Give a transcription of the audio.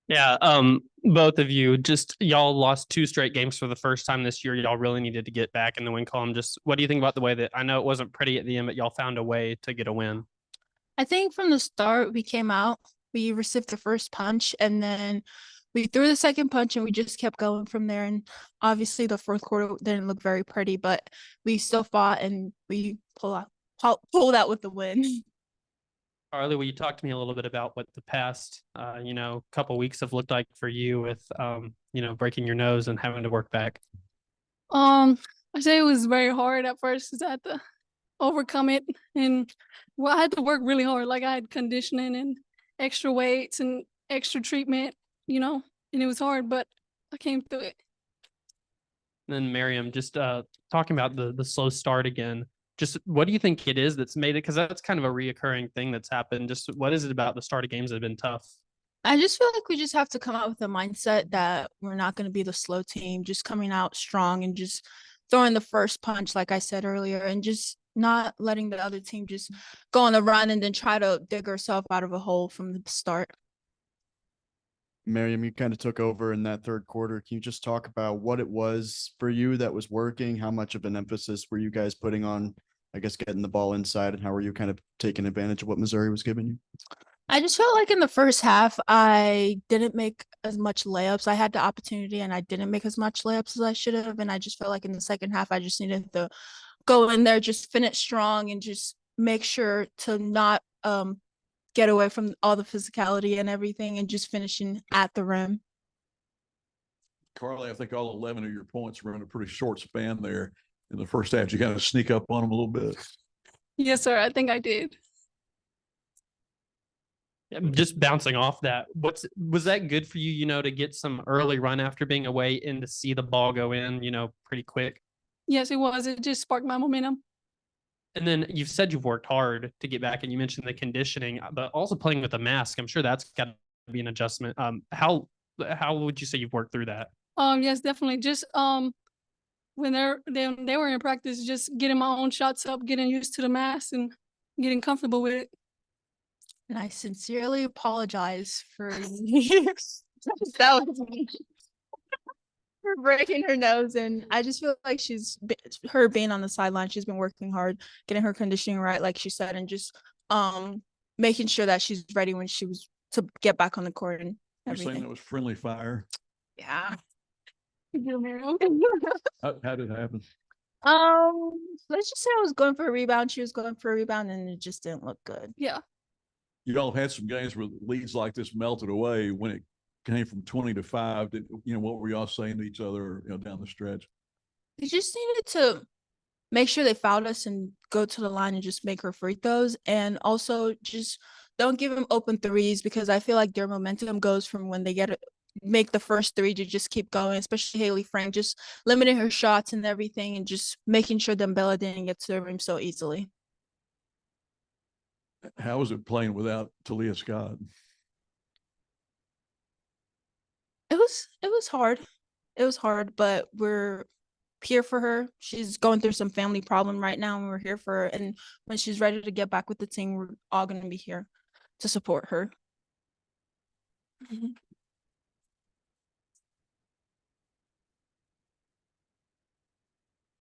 Yeah, both of you, just y'all lost two straight games for the first time this year. Y'all really needed to get back in the win column. Just what do you think about the way that I know it wasn't pretty at the end, but y'all found a way to get a win? I think from the start we came out, we received the first punch, and then we threw the second punch, and we just kept going from there. And obviously, the fourth quarter didn't look very pretty, but we still fought and we pulled out with the win. Carly, will you talk to me a little bit about what the past, couple weeks have looked like for you with, breaking your nose and having to work back? Um, I say it was very hard at first because I had to overcome it, and well, I had to work really hard. Like I had conditioning and extra weights and extra treatment, and it was hard, but I came through it. And then Miriam, just talking about the slow start again. Just what do you think it is that's made it? Because that's kind of a reoccurring thing that's happened. Just what is it about the start of games that have been tough? I just feel like we just have to come out with a mindset that we're not going to be the slow team, just coming out strong and just throwing the first punch, like I said earlier, and just not letting the other team just go on the run and then try to dig herself out of a hole from the start. Miriam, you kind of took over in that third quarter. Can you just talk about what it was for you that was working? How much of an emphasis were you guys putting on, I guess, getting the ball inside, and how were you kind of taking advantage of what Missouri was giving you? I just felt like in the first half, I didn't make as much layups. I had the opportunity and I didn't make as much layups as I should have. And I just felt like in the second half, I just needed to go in there, just finish strong and just make sure to not get away from all the physicality and everything and just finishing at the rim. Carly, I think all 11 of your points were in a pretty short span there in the first half. You kind of sneak up on them a little bit. Yes, sir. I think I did. Just bouncing off that, was that good for you, to get some early run after being away and to see the ball go in, pretty quick? Yes, it was. It just sparked my momentum. And then you've said you've worked hard to get back, and you mentioned the conditioning, but also playing with a mask. I'm sure that's got to be an adjustment. How would you say you've worked through that? Yes, definitely. Just when they were in practice, just getting my own shots up, getting used to the mask, and getting comfortable with it. And I sincerely apologize for that was me. For breaking her nose. And I just feel like her being on the sideline, she's been working hard, getting her conditioning right, like she said, and just making sure that she's ready when she was to get back on the court and You're saying everything. that was friendly fire. Yeah. How did it happen? Let's just say I was going for a rebound. She was going for a rebound, and it just didn't look good. Yeah. You all had some games where leads like this melted away when it came from 20-5. What were y'all saying to each other, down the stretch? They just needed to make sure they fouled us and go to the line and just make her free throws. And also just don't give them open threes, because I feel like their momentum goes from when they make the first three to just keep going, especially Haley Frank, just limiting her shots and everything and just making sure Dembella didn't get to the rim so easily. How was it playing without Talia Scott? It was hard. It was hard, but we're here for her. She's going through some family problem right now, and we're here for her. And when she's ready to get back with the team, we're all going to be here to support her.